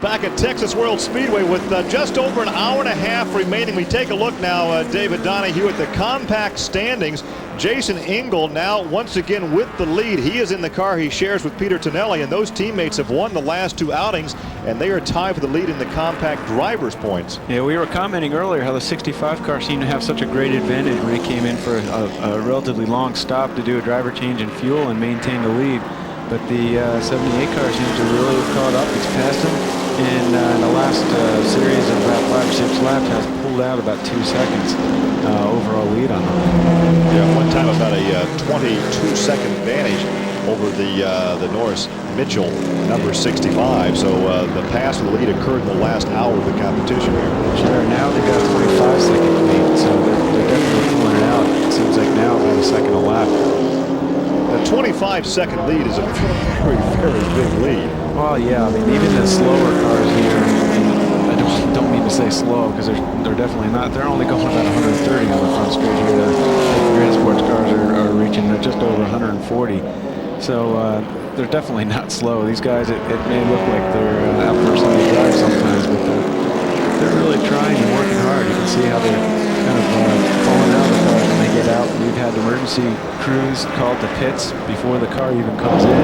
Back at Texas World Speedway with just over an hour and a half remaining. We take a look now, David Donahue, at the compact standings. Jason Engel now once again with the lead. He is in the car he shares with Peter Tonelli, and those teammates have won the last two outings, and they are tied for the lead in the compact drivers' points. Yeah, we were commenting earlier how the 65 car seemed to have such a great advantage when it came in for a relatively long stop to do a driver change in fuel and maintain the lead. But the 78 car seems to really have caught up. It's passed him. And in the last series of about 5 or 6 laps has pulled out about 2 seconds overall lead on them. Yeah, one time about a 22-second advantage over the Norris Mitchell, number 65. So the pass of the lead occurred in the last hour of the competition here. Sure, now they've got a 25-second lead, so they're definitely pulling it out. It seems like now about a second a lap. The 25-second lead is a very, very big lead. Well, yeah, I mean, even the slower cars here, I don't mean to say slow because they're definitely not. They're only going about 130 on the front straight here. The Grand Sports cars are reaching just over 140. So they're definitely not slow. These guys, it may look like they're out for Sunday drive sometimes, but they're really trying and working hard. You can see how they're kind of falling out of the cars when they get out. We've had emergency crews called to pits before the car even comes in,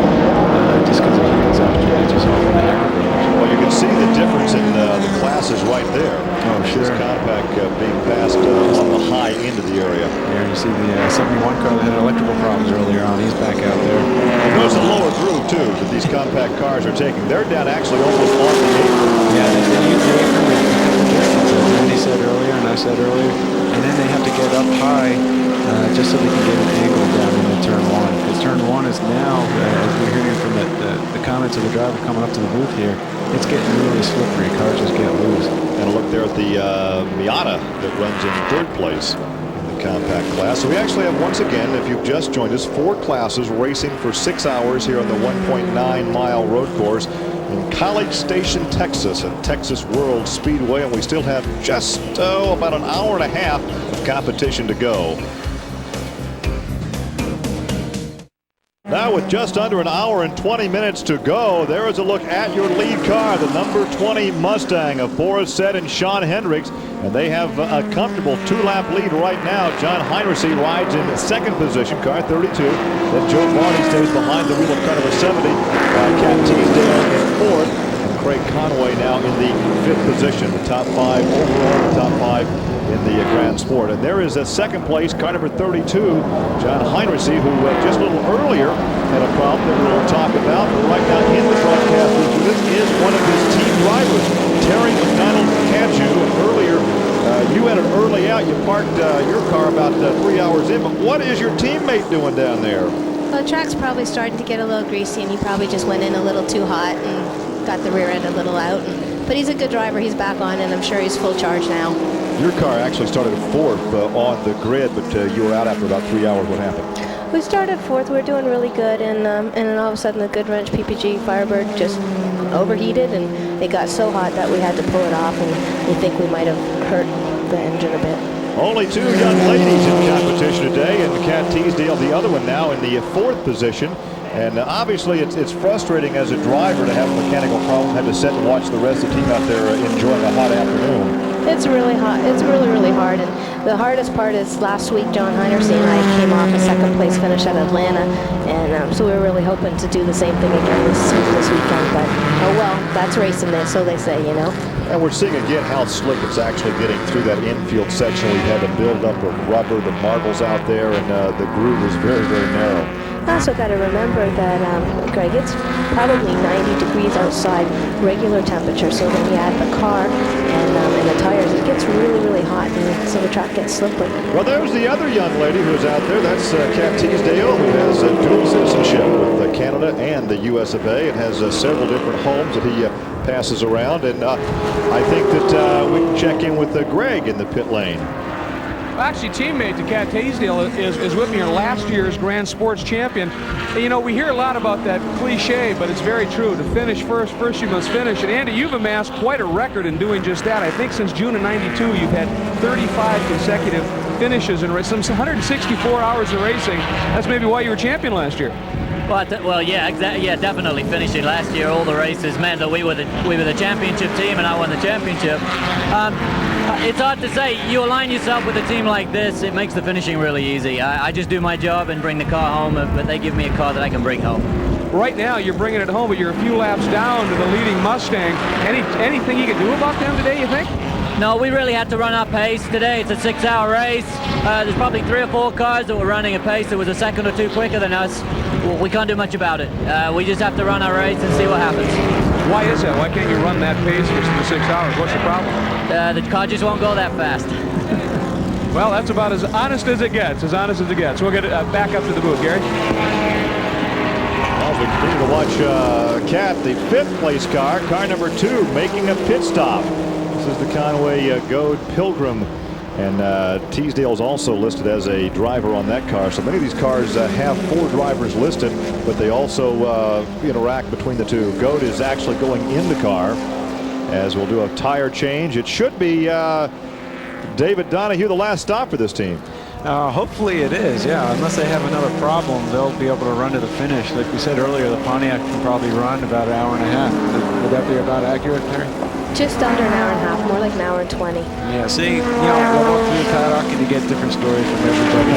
just because of heat just off in the aggravator. Well, you can see the difference in the classes right there. Oh, sure. This compact being passed on the high end of the area. Here you see the 71 car that had electrical problems earlier on. He's back out there. And there's a lower groove, too, that these compact cars are taking. They're down actually almost on the apron. Yeah, they use the apron with a couple of distance, as Randy said earlier and I said earlier. And then they have to get up high just so they can get an angle down into turn one. Because turn one is now, as we're hearing from the comments of the driver coming up to the booth here, it's getting really slippery. Cars just get loose. And a look there at the Miata that runs in third place in the compact class. So we actually have, once again, if you've just joined us, 4 classes racing for 6 hours here on the 1.9-mile road course in College Station, Texas at Texas World Speedway. And we still have just about an hour and a half of competition to go. Now with just under an hour and 20 minutes to go, there is a look at your lead car, the number 20 Mustang of Boris Said and Sean Hendricks. And they have a comfortable 2-lap lead right now. John Heinrichsey rides in second position, car 32. Then Joe Varney stays behind the wheel of car number 70. Cat Teasdale in fourth. And Craig Conway now in the 5th position. The top 5 overall, the top 5 in the Grand Sport. And there is a second place, car number 32, John Heinrichsey, who just a little earlier had a problem that we'll talk about. But right now in the broadcast booth with us is one of his team drivers, Terry McDonald-Cachu. And earlier, you had an early out. You parked your car about 3 hours in. But what is your teammate doing down there? Well, the track's probably starting to get a little greasy, and he probably just went in a little too hot and got the rear end a little out. But he's a good driver. He's back on, and I'm sure he's full charge now. Your car actually started 4th on the grid, but you were out after about 3 hours. What happened? We started 4th. We were doing really good, and then all of a sudden the Goodwrench PPG Firebird just overheated, and it got so hot that we had to pull it off, and we think we might have hurt the engine a bit. Only 2 young ladies in competition today, and Cat Teasdale, the other one now in the 4th position. And obviously it's frustrating as a driver to have a mechanical problem, have to sit and watch the rest of the team out there enjoying a hot afternoon. It's really hot. It's really, really hard. And the hardest part is last week, John Heinrichsey and I came off a 2nd place finish at Atlanta. And so we were really hoping to do the same thing again this weekend. But, oh well, that's racing there, so they say, you know. And we're seeing again how slick it's actually getting through that infield section. We've had a buildup of rubber, the marbles out there, and the groove is very, very narrow. I also got to remember that, Greg, it's probably 90 degrees outside, regular temperature. So when you add the car and the tires, it gets really, really hot, and so the track gets slippery. Well, there's the other young lady who's out there. That's Cat Teasdale, who has dual citizenship with Canada and the US of A. It has several different homes that he passes around. And I think that we can check in with Greg in the pit lane. Actually, teammate to Cat Teasdale is with me here, last year's Grand Sports champion. And, you know, we hear a lot about that cliche, but it's very true. To finish first you must finish. And Andy, you've amassed quite a record in doing just that. I think since June of '92, you've had 35 consecutive finishes in some 164 hours of racing. That's maybe why you were champion last year. Well, yeah, exactly. Yeah, definitely. Finishing last year, all the races meant that we were the championship team, and I won the championship. It's hard to say. You align yourself with a team like this, it makes the finishing really easy. I just do my job and bring the car home, but they give me a car that I can bring home. Right now, you're bringing it home, but you're a few laps down to the leading Mustang. Anything you can do about them today, you think? No, we really had to run our pace today. It's a 6-hour race. There's probably 3 or 4 cars that were running a pace that was a second or two quicker than us. Well, we can't do much about it. We just have to run our race and see what happens. Why is that? Why can't you run that pace for the 6 hours? What's the problem? The car just won't go that fast. Well, that's about as honest as it gets, We'll get back up to the booth, Gary. Well, we continue to watch Cat, the 5th place car number 2, making a pit stop. This is the Conway Goad Pilgrim, and Teasdale's also listed as a driver on that car. So many of these cars have 4 drivers listed, but they also interact between the two. Goad is actually going in the car, as we'll do a tire change. It should be David Donahue, the last stop for this team. Hopefully it is, yeah. Unless they have another problem, they'll be able to run to the finish. Like we said earlier, the Pontiac can probably run about an hour and a half. Would that be about accurate, Terry? Just under an hour and a half, more like an hour and 20. Yeah, see, we'll walk through the paddock and you get different stories from everybody.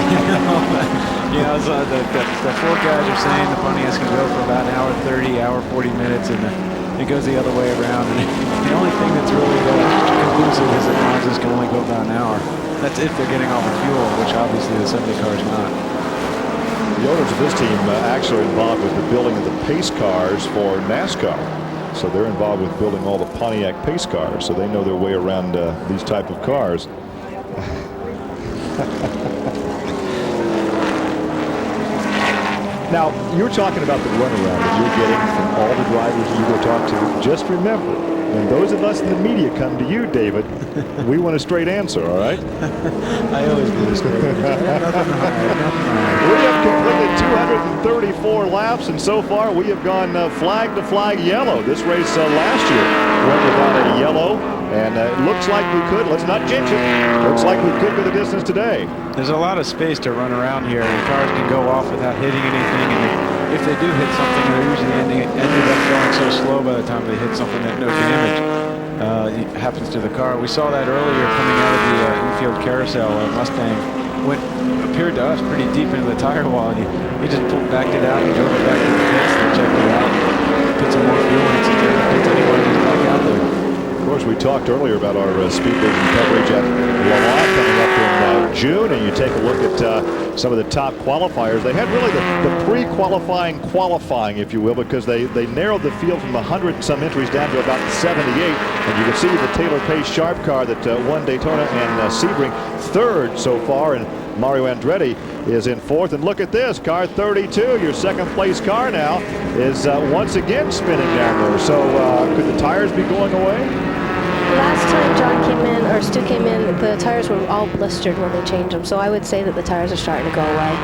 So the 4 guys are saying the Pontiac's can go for about an hour 30, hour 40 minutes, and it goes the other way around. And the only thing that's really conclusive is that Mazdas can only go about an hour. That's if they're getting off of fuel, which obviously the assembly car is not. The owners of this team actually are involved with the building of the pace cars for NASCAR. So they're involved with building all the Pontiac pace cars, so they know their way around these type of cars. Now, you're talking about the runaround that you're getting from all the drivers you go talk to. Just remember, when those of us in the media come to you, David, we want a straight answer, all right? I always do this. We have completed 234 laps, and so far we have gone flag to flag yellow. This race last year went without a yellow, and it looks like we could. Let's not jinx it. Looks like we could go the distance today. There's a lot of space to run around here, and cars can go off without hitting anything. And if they do hit something, they're usually ended up going so slow by the time they hit something that no damage happens to the car. We saw that earlier coming out of the infield carousel. Mustang appeared to us pretty deep into the tire wall, and he just backed it out and drove it back to the pits and checked it out, put some more fuel in it, and pits anyway, just back out there. Of course, we talked earlier about our Speedway coverage at Le Mans coming up in June, and you take a look at some of the top qualifiers. They had really the pre-qualifying qualifying, if you will, because they narrowed the field from 100 and some entries down to about 78, and you can see the Taylor Pace Sharp car that won Daytona and Sebring 3rd so far, and Mario Andretti is in 4th. And look at this, car 32, your 2nd place car now, is once again spinning down there. So could the tires be going away? Last time John came in, or Stu came in, the tires were all blistered when they changed them. So I would say that the tires are starting to go away.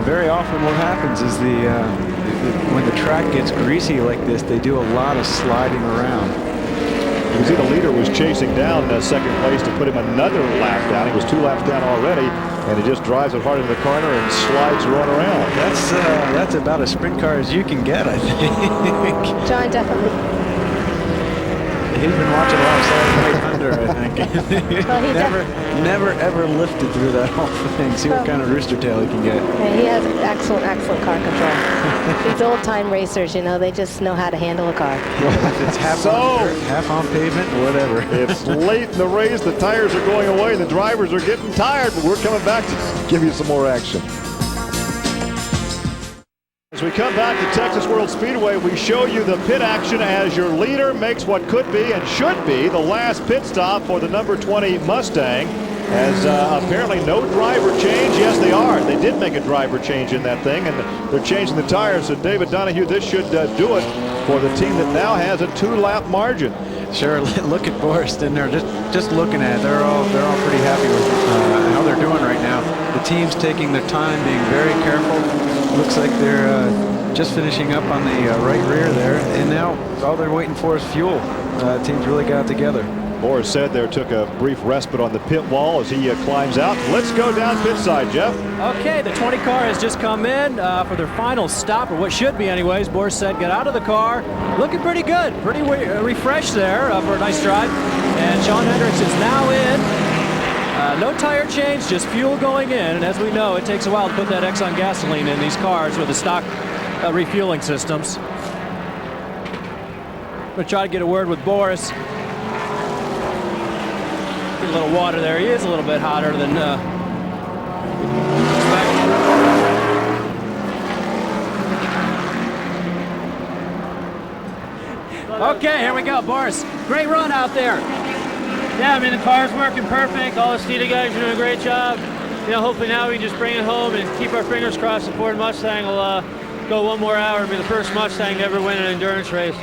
Very often what happens is when the track gets greasy like this, they do a lot of sliding around. You can see the leader was chasing down 2nd place to put him another lap down. He was 2 laps down already, and he just drives it hard into the corner and slides run around. That's about as sprint car as you can get, I think. John definitely. He's been watching a lot of Saturday Night Thunder, I think. Well, never ever lifted through that whole thing. See what kind of rooster tail he can get. Yeah, he has excellent car control. These old-time racers, they just know how to handle a car. If it's half on pavement, whatever. It's late in the race, the tires are going away, and the drivers are getting tired, but we're coming back to give you some more action. As we come back to Texas World Speedway, we show you the pit action as your leader makes what could be and should be the last pit stop for the number 20 Mustang. As apparently no driver change. Yes, they are. They did make a driver change in that thing, and they're changing the tires. So David Donahue, this should do it for the team that now has a 2-lap margin. Sure. Look at Forrest in there. Just looking at it, they're all pretty happy with how they're doing right now. The team's taking their time, being very careful. Looks like they're just finishing up on the right rear there, and now all they're waiting for is fuel. Team's really got it together. Boris said there took a brief respite on the pit wall as he climbs out. Let's go down pit side, Jeff. Okay, the 20 car has just come in for their final stop, or what should be anyways. Boris said get out of the car. Looking pretty good, pretty refreshed there for a nice drive. And Sean Hendricks is now in. No tire change, just fuel going in. And as we know, it takes a while to put that Exxon gasoline in these cars with the stock refueling systems. I'm going to try to get a word with Boris. Get a little water there. He is a little bit hotter than expected. Okay, here we go, Boris. Great run out there. Yeah, I mean, the car's working perfect. All the Steeda guys are doing a great job. You know, hopefully now we can just bring it home and keep our fingers crossed the Ford Mustang will go one more hour and be the first Mustang to ever win an endurance race.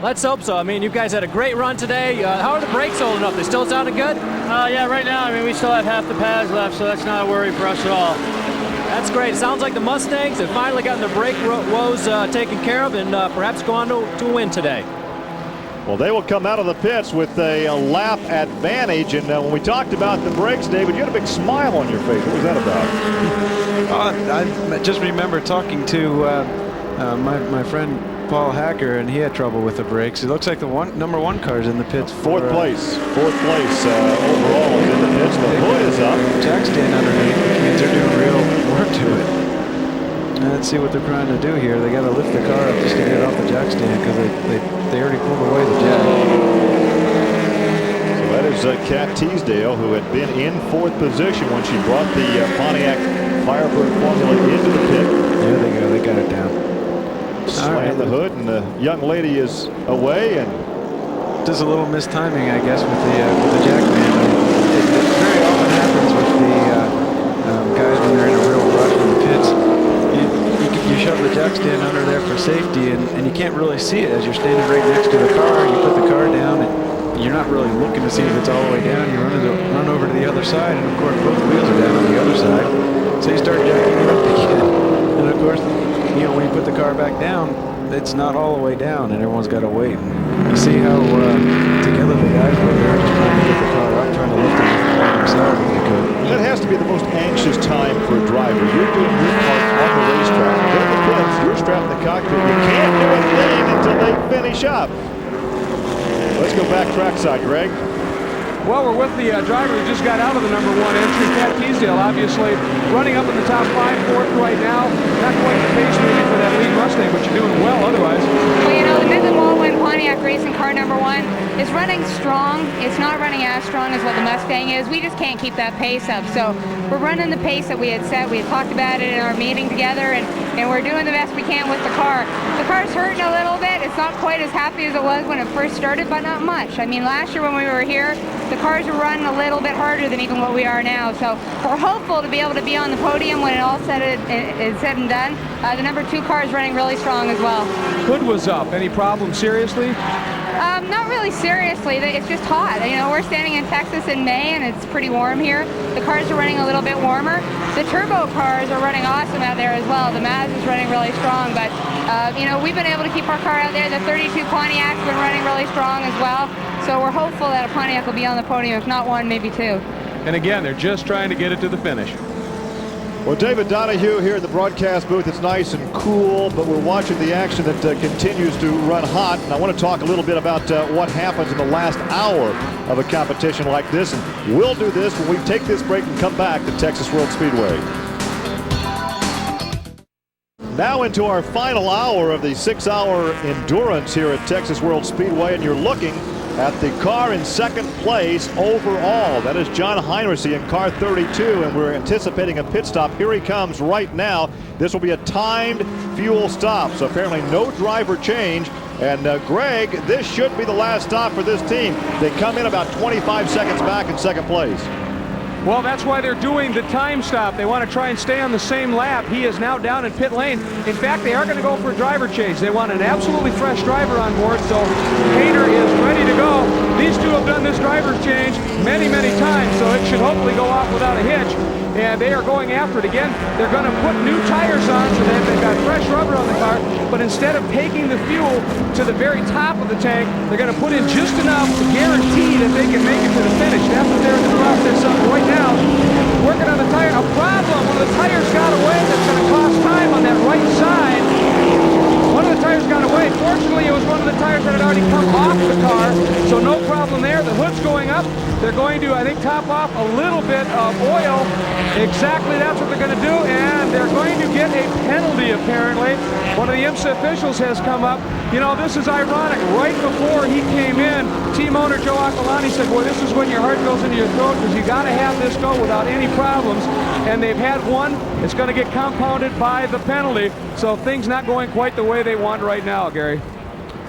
Let's hope so. I mean, you guys had a great run today. How are the brakes holding up? They still sounding good? Yeah, right now, I mean, we still have half the pads left, so that's not a worry for us at all. That's great. Sounds like the Mustangs have finally gotten their brake woes taken care of and perhaps go on to a win today. Well, they will come out of the pits with a lap advantage. And when we talked about the brakes, David, you had a big smile on your face. What was that about? I just remember talking to my friend Paul Hacker, and he had trouble with the brakes. It looks like the number one car is in the pits. Fourth place overall is in the pits. The hood is up. Jack stand underneath, which means they're doing real work to it. Let's see what they're trying to do here. They got to lift the car up just to get it off the jack stand because they already pulled away the jack. So that is Kat Teasdale, who had been in fourth position when she brought the Pontiac Firebird Formula into the pit. There they go. They got it down. Slam the hood, and the young lady is away. And just a little mistiming, I guess, with the jack man. It very often happens with the guys when they're in a real rush in the pits. You shove the jack stand under there for safety, and you can't really see it as you're standing right next to the car. You put the car down, and you're not really looking to see if it's all the way down. You run over to the other side, and of course both wheels are down on the other side. So you start jacking it up again, and of course, you know, when you put the car back down, it's not all the way down, and everyone's got to wait. And you see how together the guys were there, just trying to get the car up, trying to lift it by themselves if they could. That has to be the most anxious time for a driver. You're doing your part on the racetrack. They're in the pits. You're strapped in the cockpit. You can't do a thing until they finish up. Let's go back trackside, Greg. Well, we're with the driver who just got out of the number one entry, Kat Teasdale, obviously running up in the top 5, fourth right now. Not quite the pace maybe for that lead Mustang, but you're doing well otherwise. Well, you know, the Midland Baldwin Pontiac racing car number one is running strong. It's not running as strong as what the Mustang is. We just can't keep that pace up. So we're running the pace that we had set. We had talked about it in our meeting together, and we're doing the best we can with the car. The car's hurting a little bit. It's not quite as happy as it was when it first started, but not much. I mean, last year when we were here, the cars are running a little bit harder than even what we are now. So we're hopeful to be able to be on the podium when it all is said and done. The number 2 car is running really strong as well. Hood was up. Any problem seriously? Not really seriously. It's just hot. You know, we're standing in Texas in May, and it's pretty warm here. The cars are running a little bit warmer. The turbo cars are running awesome out there as well. The Maz is running really strong, but you know, we've been able to keep our car out there. The 32 Pontiac's been running really strong as well. So we're hopeful that a Pontiac will be on the podium, if not 1, maybe 2. And again, they're just trying to get it to the finish. Well, David Donahue here in the broadcast booth. It's nice and cool, but we're watching the action that continues to run hot. And I want to talk a little bit about what happens in the last hour of a competition like this. And we'll do this when we take this break and come back to Texas World Speedway. Now into our final hour of the 6-hour endurance here at Texas World Speedway, and you're looking at the car in second place overall. That is John Heinrichs in car 32, and we're anticipating a pit stop. Here he comes right now. This will be a timed fuel stop, so apparently no driver change. And Greg, this should be the last stop for this team. They come in about 25 seconds back in second place. Well, that's why they're doing the time stop. They want to try and stay on the same lap. He is now down in pit lane. In fact, they are going to go for a driver change. They want an absolutely fresh driver on board, so Hayter is ready to go. These two have done this driver's change many, many times, so it should hopefully go off without a hitch. and they are going after it again. They're going to put new tires on so that they've got fresh rubber on the car, but instead of taking the fuel to the very top of the tank, they're going to put in just enough to guarantee that they can make it to the finish. That's what they're in the process of right now, working on the tire. A problem, one of the tires got away. That's going to cost time on that right side. One of the tires got away. Fortunately, it was one of the tires that had already come off the car, so no problem there. The hood's going up. They're going to, I think, top off a little bit of oil. Exactly, that's what they're going to do, and they're going to get a penalty, apparently. One of the IMSA officials has come up. You know, this is ironic. Right before he came in, team owner Joe Aquilani said, boy, this is when your heart goes into your throat because you got to have this go without any problems. And they've had one. It's going to get compounded by the penalty. So things not going quite the way they want right now, Gary.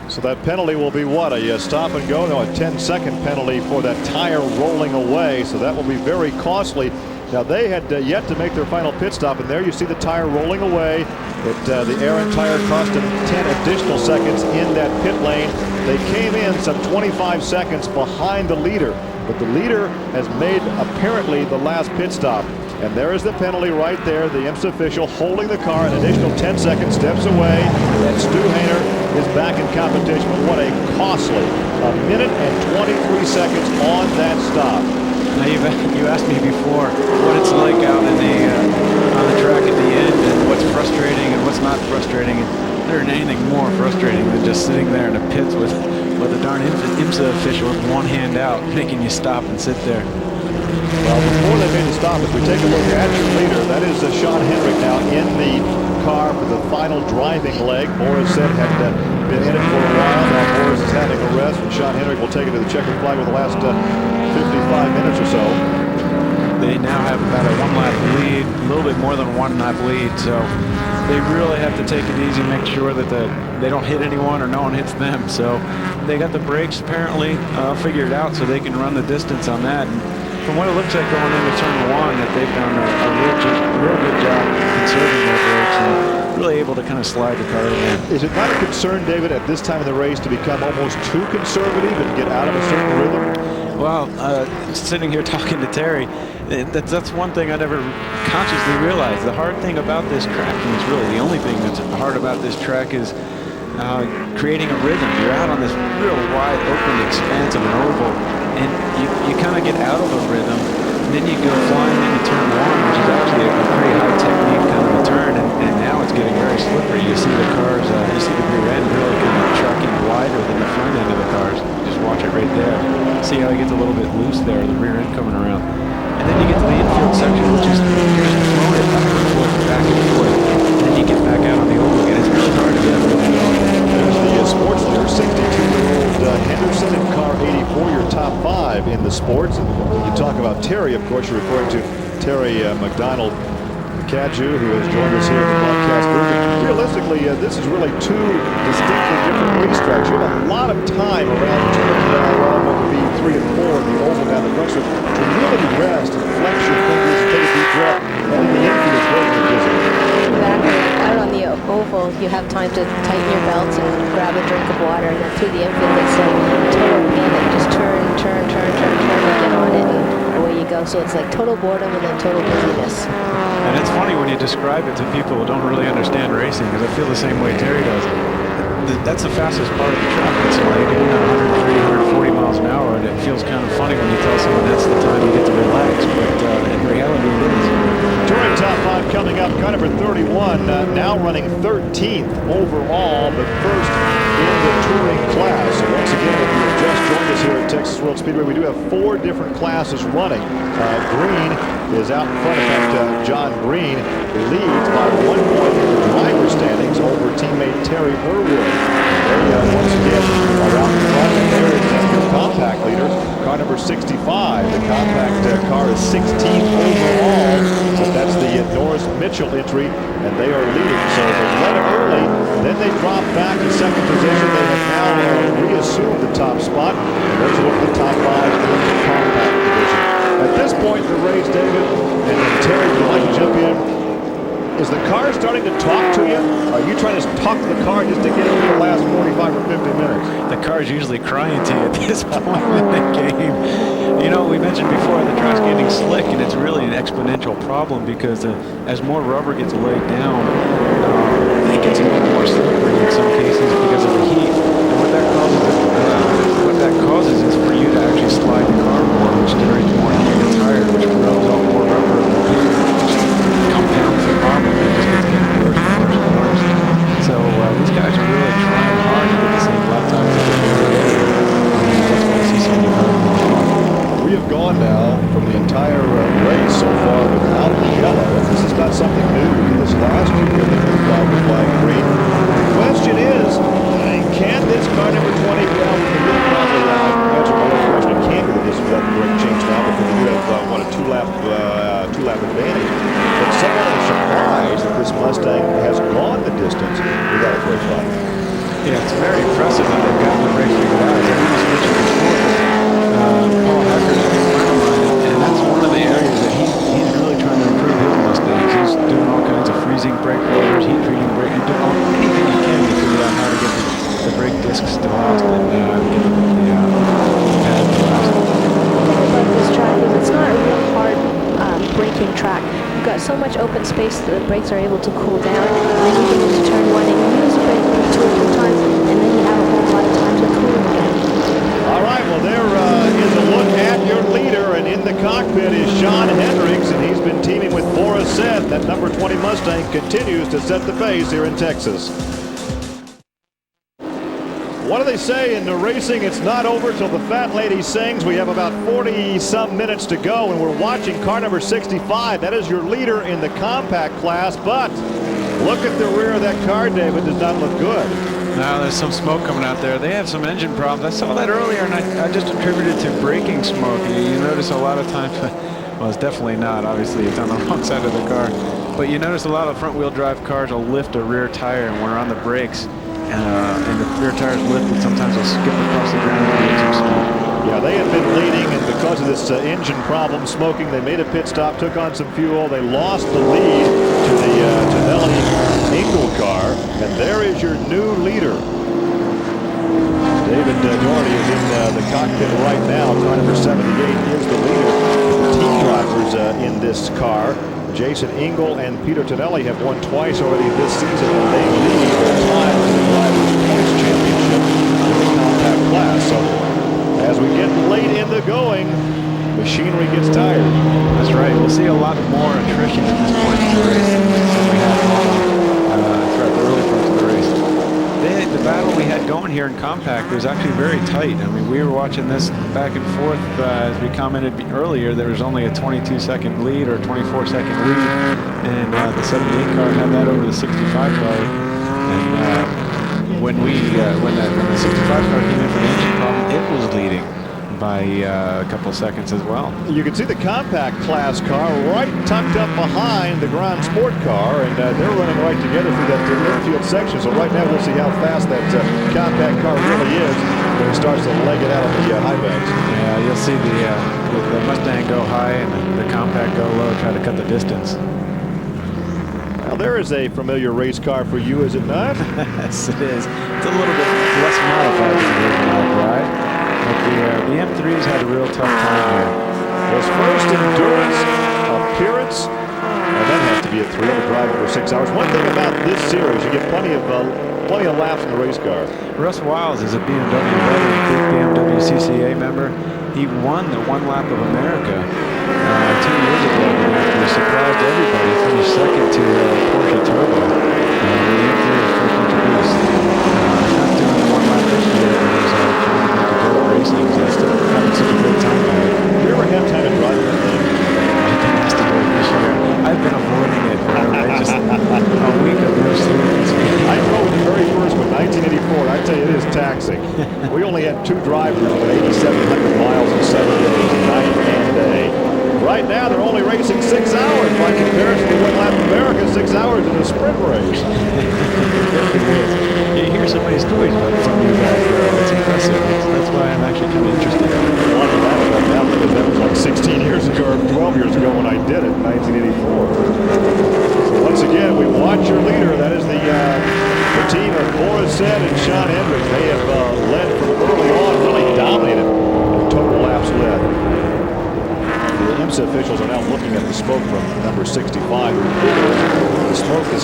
So that penalty will be what? A stop and go? No, a 10-second penalty for that tire rolling away. So that will be very costly. Now they had yet to make their final pit stop, and there you see the tire rolling away. The Aaron tire cost them 10 additional seconds in that pit lane. They came in some 25 seconds behind the leader, but the leader has made apparently the last pit stop. And there is the penalty right there. The IMSA official holding the car an additional 10 seconds, steps away, and Stu Hainer is back in competition. But what a costly 1 minute and 23 seconds on that stop. Now you asked me before what it's like out in on the track at the end and what's frustrating and what's not frustrating. And there isn't anything more frustrating than just sitting there in the pits with a darn IMSA official with one hand out, making you stop and sit there. Well, before they made the stop, if we take a look at your leader, that is Sean Hendrick now in the car for the final driving leg. Boris said had been in it for a while. Now Boris is having a rest, and Sean Hendrick will take it to the checkered flag with the last 55 minutes or so. They now have about a 1 lap lead, a little bit more than a 1 lap lead, so they really have to take it easy, make sure that they don't hit anyone or no one hits them. So they got the brakes apparently figured out so they can run the distance on that. And from what it looks like going into turn 1, that they've done a real good job conserving their brakes and really able to kind of slide the car in. Is it not a concern, David, at this time of the race to become almost too conservative and get out of a certain rhythm? Well, sitting here talking to Terry, that's one thing I never consciously realized. The hard thing about this track, and it's really the only thing that's hard about this track, is creating a rhythm. You're out on this real wide open expanse of an oval, and you kind of get out of a rhythm, and then you go flying into turn 1, which is actually a pretty high technique kind of a turn, and now it's getting very slippery. You see the cars, you see the rear end really kind of tracking wider than the front end of the cars. Just watch it right there. See how it gets a little bit loose there, the rear end coming around. And then you get to the infield section, which is you're just throwing it back and forth, and then you get back out on the oval again. It's really hard to get rid of that. There's the sports leader, 62-year-old Henderson in car 84, your top 5 in the sports. And when you talk about Terry, of course, you're referring to Terry McDonald Caju, who has joined us here in the broadcast booth. And realistically, this is really 2 distinctly different racetracks. You have a lot of time around turn, what would be 3 and 4 in the oval down the front, so to really rest and flex your fingers and take a deep breath, and in the infield is very confusing. Exactly. Out on the oval, you have time to tighten your belts and grab a drink of water, and then through the infield, it's like total panic. Just turn, and get on it, and away you go. So it's like total boredom and then total busyness. And it's funny when you describe it to people who don't really understand racing, because I feel the same way Terry does. That's the fastest part of the track. It's like doing 130, 140 miles an hour, and it feels kind of funny when you tell someone that's the time you get to relax, but in reality it is. Touring top 5 coming up, car number 31, now running 13th overall, but first in the touring class. So once again, if you just joined us here at Texas World Speedway, we do have 4 different classes running. Green is out in front. In fact, John Green leads by 1 point in the driver's standings over teammate Terry Burwood. They once again are out in front, and there is your compact leader, car number 65. The compact car is 16th overall, but that's the Norris Mitchell entry, and they are leading. So they led early, then they dropped back to second position. They have now reassumed the top spot, and there's a look at the top 5 in the compact division. At this point in the race, David, and Terry, would you like to jump in? Is the car starting to talk to you? Are you trying to talk to the car just to get into the last 45 or 50 minutes? The car's usually crying to you at this point in the game. You know, we mentioned before the track's getting slick, and it's really an exponential problem because as more rubber gets laid down, it gets a little more slippery in some cases because of the heat. And what that causes is for you to actually slide the car more, which generates more heat in the tire, which rubs off more rubber in the rear, which compounds the problem. It just gets getting worse and worse and worse. So these guys are really trying hard to get the same lap times that they did earlier. That's why I see so many drivers in the car. We have gone now from the entire race so far without yellow. This is not something new. This last year, they moved out with flying green. The question is, can this car number 20, well, the probably answer my own question. It can't be that this is the brake change now because we do have, what, a two-lap advantage. But somewhat of a surprise that this Mustang has gone the distance without a brake line. Yeah, it's very impressive that they've gotten the brake figured out. As I mentioned before, Paul Hacker is a good friend of mine, and that's one of the areas that he's really trying to improve his Mustangs. He's doing all kinds of freezing brake rotors, heat treating brake, he's doing anything he can to figure out how to get the brake discs to last and get the pad to last. About this track is it's not a real hard braking track. You've got so much open space that the brakes are able to cool down, and then you get into turn one and you use the brake two or three times, and then you have a whole lot of time to cool again. All right, well, there is a look at your leader, and in the cockpit is Sean Hendricks, and he's been teaming with Boris Said. That number 20 Mustang continues to set the pace here in Texas. What do they say in the racing? It's not over till the fat lady sings. We have about 40-some minutes to go, and we're watching car number 65. That is your leader in the compact class, but look at the rear of that car, David. Does not look good. Now there's some smoke coming out there. They have some engine problems. I saw that earlier, and I just attributed it to braking smoke. You notice a lot of times, well, it's definitely not. Obviously, it's on the wrong side of the car. But you notice a lot of front-wheel drive cars will lift a rear tire, and when we're on the brakes, and the rear tire's lifted, sometimes they'll skip across the ground and get some smoke. Yeah, they had been leading, and because of this engine problem, smoking, they made a pit stop, took on some fuel. They lost the lead to the Tonelli-Engel car, and there is your new leader. David Doherty is in the cockpit right now. Car number 78 is the leader. The team drivers in this car, Jason Engel and Peter Tonelli, have won twice already this season, and they lead their time in the Drivers' Points Championship in the compact class. So as we get late in the going, machinery gets tired. That's right. We'll see a lot more attrition at this point in the race than we had throughout the early parts of the race. The battle we had going here in compact was actually very tight. I mean, we were watching this back and forth. As we commented earlier, there was only a 22-second lead or 24-second lead, and the 78 car had that over the 65 car. And when the 65 car came in for the engine problem, it was leading by a couple seconds as well. You can see the compact class car right tucked up behind the Grand Sport car, and they're running right together through that infield section. So right now we'll see how fast that compact car really is when it starts to leg it out on the high banks. Yeah, you'll see the Mustang go high and the compact go low, try to cut the distance. Well, there is a familiar race car for you, is it not? Yes, it is. It's a little bit less modified than the original ride. But the M3's had a real tough time here. His first endurance appearance, and that has to be a thrill to drive over 6 hours. One thing about this series, you get plenty of laps in the race car. Russ Wiles is a BMW veteran, big BMW CCA member. He won the One Lap of America 2 years ago, and after he surprised everybody, finished second to Porsche Turbo. The M3 was first introduced. He's not doing the One Lap this year, but he's trying to make a go at racing. He's still having such a great time with it. Do you ever have time to drive that thing? I've been asked to do it this year. I've been avoiding it for just a week of no sleep. I drove the very first one, 1984. I tell you, it is taxing. We only had 2 drivers with 8,700 miles in 7 days, night and day. Right now, they're only racing 6 hours. By comparison to One Lap America, 6 hours in a sprint race. You hear so many stories about it from you guys. It's impressive. That's why I'm actually kind of interested. A lot of that about that because that was like 16 years ago or 12 years ago when I did it in 1984. So once again,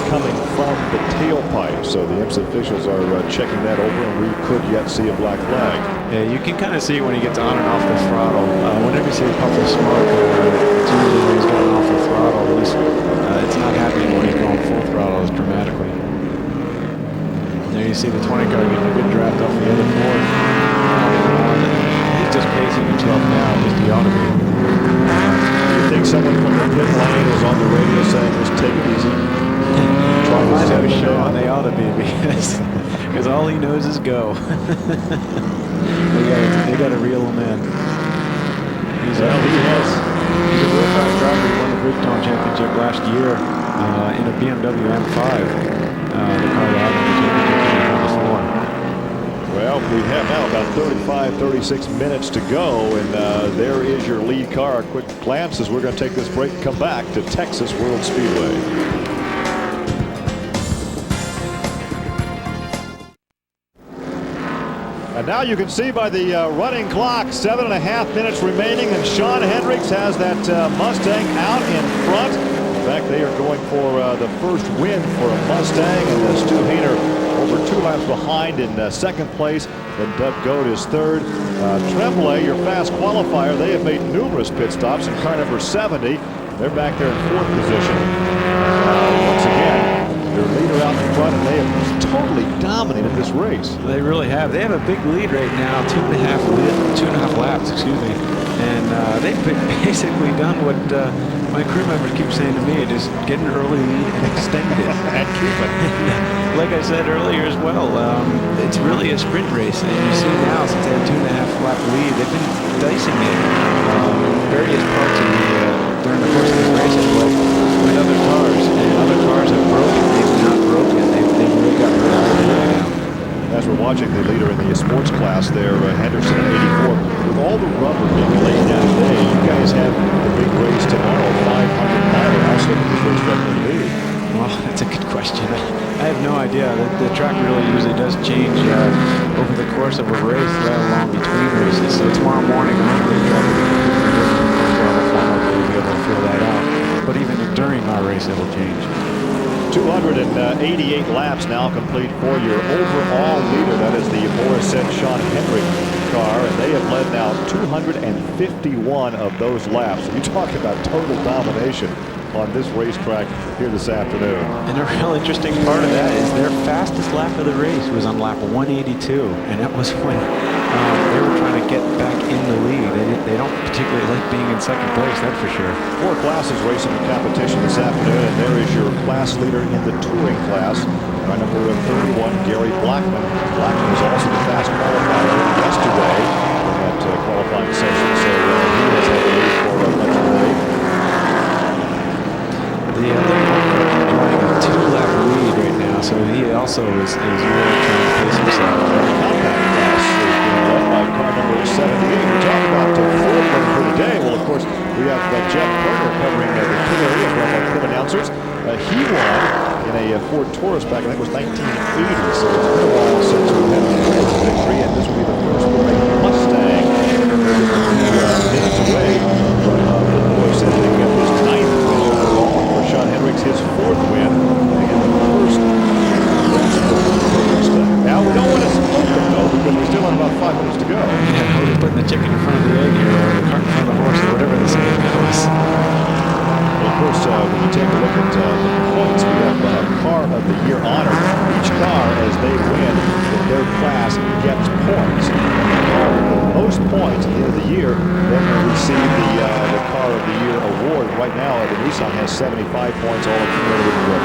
coming from the tailpipe. So the IMSA officials are checking that over, and we could yet see a black flag. Yeah, you can kind of see when he gets on and off the throttle. Whenever you see a puff of smoke, it's usually when he's going off the throttle. It's not happening when he's going full throttle as dramatically. There you see the 20 car getting a good draft off the other four. He's just pacing himself now, just the ought to be. Do you think someone from the pit lane is on the radio saying, just take it easy? Might have a show on they ought to be, because all he knows is go. They got to reel him in. He's a real fast driver. He won the BitTorrent championship last year in a BMW M5. The car that won the championship in '94. Well, we have now about 35, 36 minutes to go, and there is your lead car. A quick glance as we're going to take this break and come back to Texas World Speedway. And now you can see by the running clock, 7.5 minutes remaining, and Sean Hendricks has that Mustang out in front. In fact, they are going for the first win for a Mustang, and Stu Hayner over 2 laps behind in second place. Then Doug Goad is third. Tremblay, your fast qualifier, they have made numerous pit stops in car number 70. They're back there in fourth position. Once again, their leader out in front, and they have totally dominated this race. They really have. They have a big lead right now, 2.5 laps, excuse me. And they've basically done what my crew members keep saying to me, just get an early lead and extend it. And keep it. Like I said earlier as well, it's really a sprint race. And you see now, since they have 2.5 lap lead, they've been dicing it various parts of during the course of this race with other cars. And other cars have broken. They've not broken. They've really got rid of it right now. As we're watching the leader in the sports class there, Henderson at 84. With all the rubber being laid down today, you guys have the big race tomorrow, 500 miler. How slow can this race definitely be? Well, that's a good question. I have no idea. The track really usually does change over the course of a race, let alone between races. So tomorrow morning, hopefully the track will be completely different. We'll be able to feel that out. But even during our race, it'll change. 288 laps now complete for your overall leader. That is the Morissette Sean Hendrick car, and they have led now 251 of those laps. You talk about total domination on this racetrack here this afternoon. And a real interesting part of that is their fastest lap of the race was on lap 182, and that was when they were trying to get back in the lead. They don't particularly like being in second place, that's for sure. 4 classes racing in competition this afternoon, and there is your class leader in the touring class. Car number 31, Gary Blackman. Blackman was also the fast qualifier yesterday in that qualifying session, so he has had the lead for much of the day. The other enjoying a 2-lap lead right now, so he also is really trying to pace himself. Compact class is being led by car number 78. We talk about Ford winning for the day. Well, of course, we have Jeff Turner covering the pit area from our pit announcers. He won in a Ford Taurus back, I think it was 1980, so it's been a while since we've had a victory, and this will be the first for a Mustang. Minutes away from the boys ending up his 9th win overall. For Sean Hendricks, his 4th win, and the first Mustang. Now, we don't want to split them, though, because we still have about 5 minutes to go. Yeah, we're just putting the chicken in front of the egg here, or the cart in front of the horse, or whatever the saying goes. Of course, when you take a look at the points, we have Car of the Year honor. Each car, as they win in their class, gets points. The car with the most points at the end of the year then will receive the Car of the Year award. Right now, the Nissan has 75 points, all accumulated in the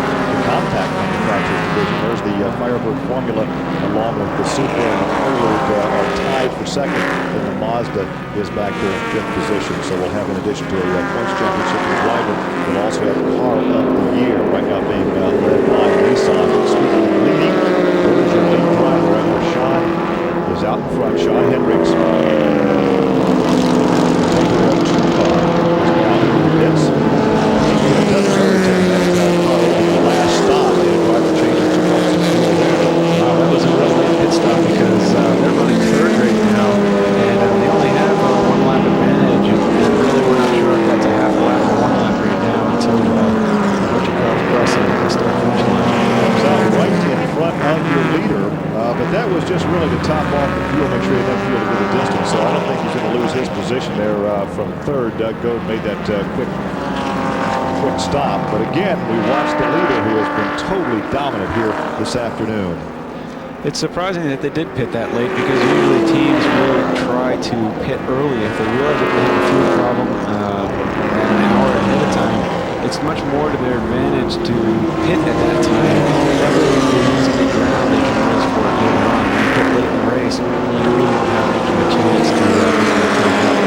compact manufacturing division. There's the Firebird Formula, along with the Supra and the Prelude are tied for second, and the Mazda is back there in 5th position. So we'll have, in addition to a points championship in driver, we'll also have Car of the Year right now being led by Nissan. Speaking of leading, there is your lead driver right where Sean is out in front. Sean Hendricks. Yes. It doesn't really take that car over the last stop. The driver changes 2 pumps of fuel there. Wow, that was a real late pit stop because they're running 3rd right now, and they only have a 1-lap advantage, and really we're not sure if that's a half lap or 1 lap right now until what you call crossing the start that was just really to top off the fuel, make sure he had fuel to go the distance. So I don't think he's going to lose his position there from third. Doug Goad made that quick stop. But again, we watched the leader who has been totally dominant here this afternoon. It's surprising that they did pit that late because usually teams will try to pit early if they realize that they have a fuel problem an hour ahead of time. It's much more to their advantage to pit at that time. That way if they're using the ground, they can race for it later on. When you pit late in the race, you really don't have much of a chance to make that time up.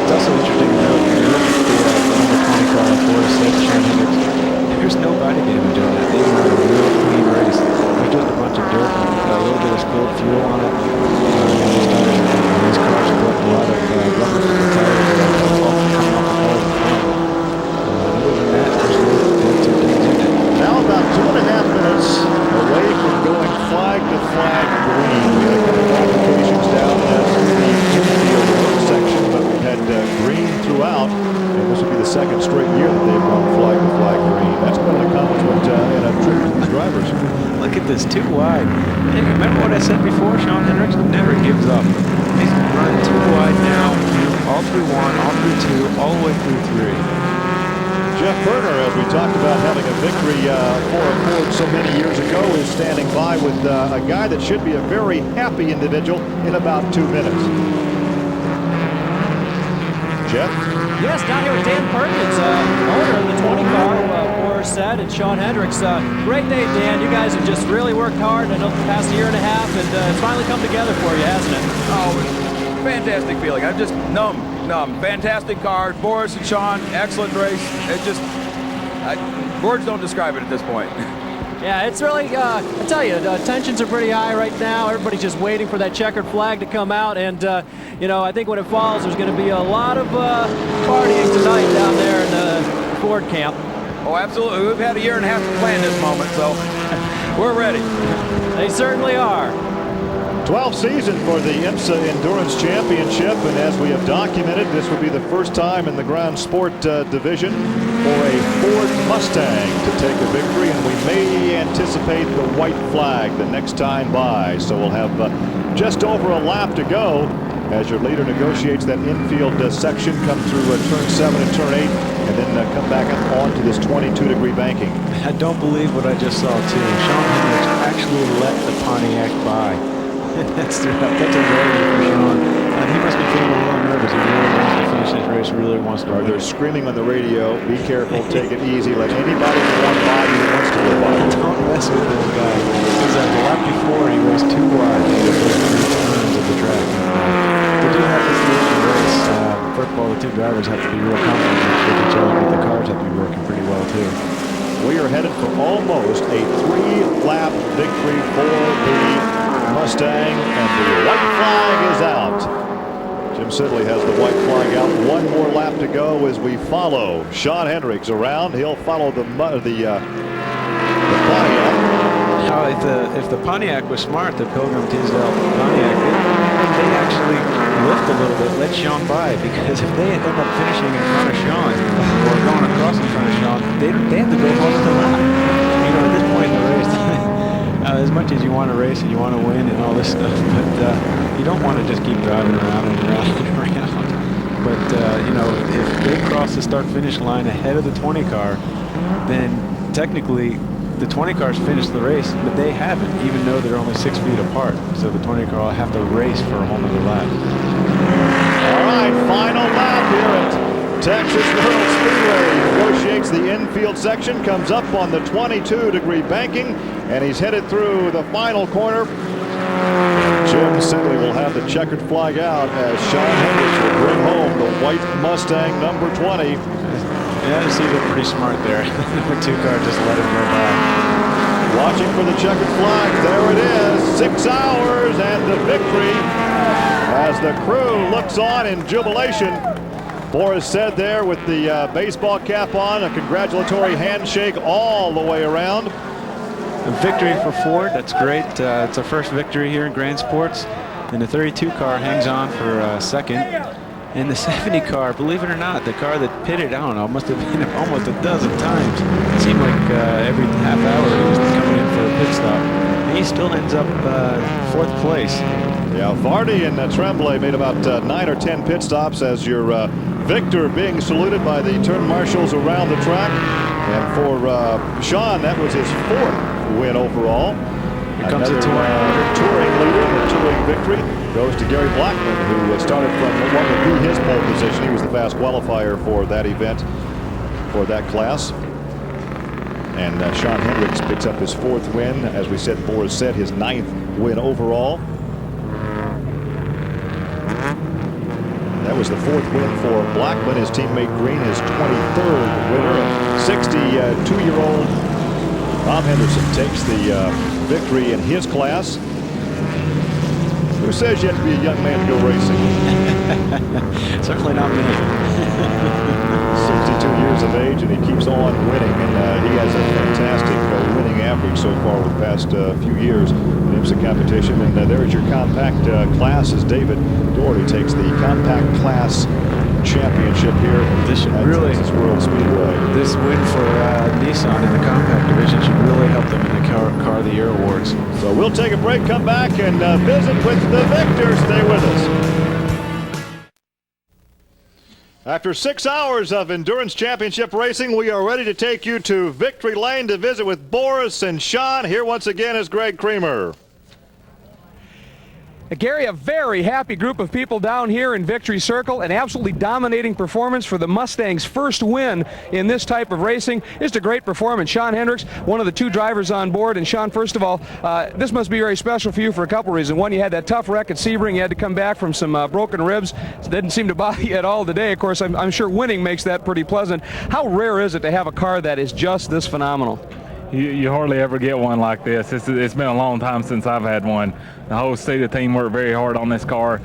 It's also interesting to note, when you look at the number 20 car on Forest 6, Sean Hendricks, there's no body damage on that. They run a real clean race. There's just a bunch of dirt and a little bit of spilled fuel on it. These cars collect a lot of rubber from the tires that are coming off the car. Other than that, there's no two things in it. Now about 2.5 minutes away from going flag to flag green. We had a couple complications down at the infield road section, but we've had green throughout. And this will be the second straight year that they've gone flag to flag green. That's quite an accomplishment and a tribute to the drivers. Look at this, too wide. Hey, remember what I said before? Sean Hendricks never gives up. He's running too wide now, all through 1, all through 2, all the way through 3. Jeff Berner, as we talked about having a victory for a Ford so many years ago, is standing by with a guy that should be a very happy individual in about 2 minutes. Jeff? Yes, down here with Dan Perkins, owner of the 20 car, Boris said, and Sean Hendricks. Great day, Dan. You guys have just really worked hard in the past year and a half, and it's finally come together for you, hasn't it? Oh, fantastic feeling. I'm just numb. Fantastic car. Boris and Sean, excellent race. It just, words don't describe it at this point. Yeah, it's really, I tell you, the tensions are pretty high right now. Everybody's just waiting for that checkered flag to come out. And, you know, I think when it falls, there's going to be a lot of partying tonight down there in the Ford camp. Oh, absolutely. We've had a year and a half to plan this moment, so we're ready. They certainly are. 12th season for the IMSA Endurance Championship, and as we have documented, this will be the first time in the ground sport division for a Ford Mustang to take a victory, and we may anticipate the white flag the next time by. So we'll have just over a lap to go as your leader negotiates that infield section, come through turn 7 and turn 8, and then come back up onto this 22-degree banking. I don't believe what I just saw, too. Sean Hendricks actually let the Pontiac by. That's a rarity for Sean. And he must be feeling a little nervous. He really wants to finish this race, really wants to win. They're screaming on the radio, be careful, take it easy, let anybody run by you that wants to go by. Don't mess with this guy. Because the lap before, he raced too wide in the first 3 turns of the track. They do have this leading race. First of all, the two drivers have to be real confident with each other, but the cars have to be working pretty well, too. We are headed for almost a 3-lap victory for the Mustang, and the white flag is out. Jim Sidley has the white flag out. One more lap to go as we follow Sean Hendricks around. He'll follow the Pontiac. Now, if the Pontiac was smart, the Pilgrim Tisdale Pontiac, they actually lift a little bit, let Sean by, because if they end up finishing in front of Sean or going across in front of Sean, they have to go home the lap. You know, at this point in the race. As much as you want to race and you want to win and all this stuff, but you don't want to just keep driving around and around and around. But, you know, if they cross the start-finish line ahead of the 20 car, then technically the 20 cars finished the race, but they haven't, even though they're only 6 feet apart. So the 20 car will have to race for a whole nother lap. All right, final lap here at Texas World Speedway. Negotiates the infield section, comes up on the 22-degree banking, and he's headed through the final corner. Jim Sidley will have the checkered flag out as Sean Hendricks will bring home the white Mustang number 20. Yeah, he looked pretty smart there. Number 2 car just let him go by. Watching for the checkered flag. There it is. 6 hours and the victory as the crew looks on in jubilation. Boris said there with the baseball cap on, a congratulatory handshake all the way around. A victory for Ford. That's great. It's our first victory here in Grand Sports. And the 32 car hangs on for second. And the 70 car, believe it or not, the car that pitted, I don't know, must have been almost a dozen times. It seemed like every half hour he was coming in for a pit stop. And he he still ends up 4th place. Yeah, Vardy and Tremblay made about 9 or 10 pit stops as your Victor being saluted by the turn marshals around the track. And for Sean, that was his 4th win overall. Here comes the touring leader. The touring victory goes to Gary Blackman, who started from what would be his pole position. He was the fast qualifier for that event, for that class. And Sean Hendricks picks up his 4th win. As we said, Boris said, his 9th win overall. That was the 4th win for Blackman. His teammate Green, his 23rd winner. 62-year-old Tom Henderson takes the victory in his class. Who says you have to be a young man to go racing? Certainly not me. 62 years of age, and he keeps on winning, and he has a fantastic winning average so far over the past few years in IMSA competition. And there's your compact class as David Doherty takes the compact class championship here at Texas World Speedway. This win for Nissan in the compact division should really help them in the Car of the Year awards. So we'll take a break, come back, and visit with the victor. Stay with us. After 6 hours of endurance championship racing, we are ready to take you to Victory Lane to visit with Boris and Sean. Here once again is Greg Creamer. Gary, a very happy group of people down here in Victory Circle. An absolutely dominating performance for the Mustangs' first win in this type of racing. Just a great performance. Sean Hendricks, one of the 2 drivers on board. And Sean, first of all, this must be very special for you for a couple reasons. One, you had that tough wreck at Sebring. You had to come back from some broken ribs. It didn't seem to bother you at all today. Of course, I'm sure winning makes that pretty pleasant. How rare is it to have a car that is just this phenomenal? You hardly ever get one like this. It's been a long time since I've had one. The whole Steeda team worked very hard on this car.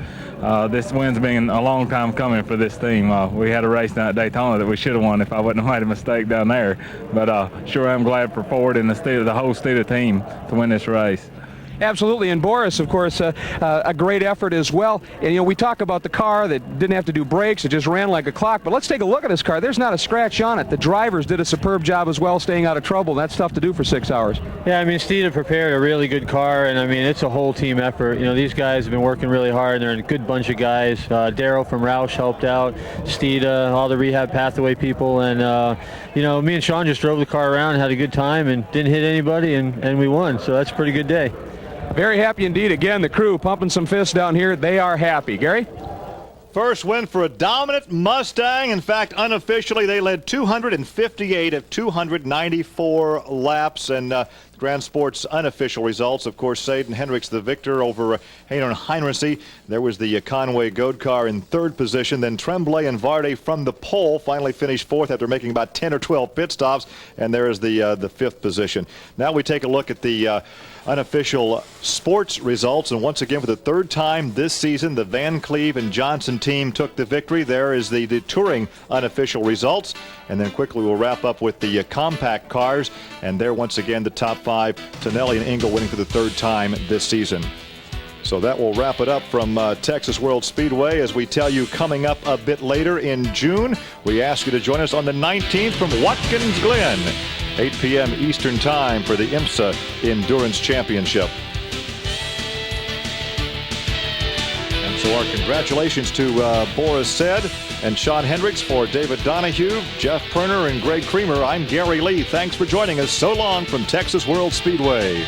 This win's been a long time coming for this team. We had a race down at Daytona that we should have won if I wouldn't have made a mistake down there. But sure, I'm glad for Ford and the whole Steeda team to win this race. Absolutely, and Boris, of course, a great effort as well. And, you know, we talk about the car that didn't have to do brakes, it just ran like a clock. But let's take a look at this car. There's not a scratch on it. The drivers did a superb job as well, staying out of trouble. That's tough to do for 6 hours. Yeah, I mean, Steeda prepared a really good car, and I mean, it's a whole team effort. You know, these guys have been working really hard. They're a good bunch of guys. Daryl from Roush helped out, Steeda, all the rehab pathway people, and you know, me and Sean just drove the car around, had a good time, and didn't hit anybody, and we won. So that's a pretty good day. Very happy indeed. Again, the crew pumping some fists down here. They are happy. Gary? First win for a dominant Mustang. In fact, unofficially, they led 258 of 294 laps. And Grand Sports unofficial results, of course, Sayden Hendricks the victor over Hanon Heinrichsey. There was the Conway Goad car in 3rd position. Then Tremblay and Vardy from the pole finally finished 4th after making about 10 or 12 pit stops. And there is the 5th position. Now we take a look at the unofficial sports results, and once again for the 3rd time this season the Van Cleve and Johnson team took the victory. There is the touring unofficial results, and then quickly we'll wrap up with the compact cars, and there once again the top 5, Tonelli and Engel winning for the 3rd time this season. So that will wrap it up from Texas World Speedway. As we tell you, coming up a bit later in June, we ask you to join us on the 19th from Watkins Glen, 8 p.m. Eastern Time for the IMSA Endurance Championship. And so our congratulations to Boris Said and Sean Hendricks. For David Donahue, Jeff Perner, and Greg Creamer, I'm Gary Lee. Thanks for joining us. So long from Texas World Speedway.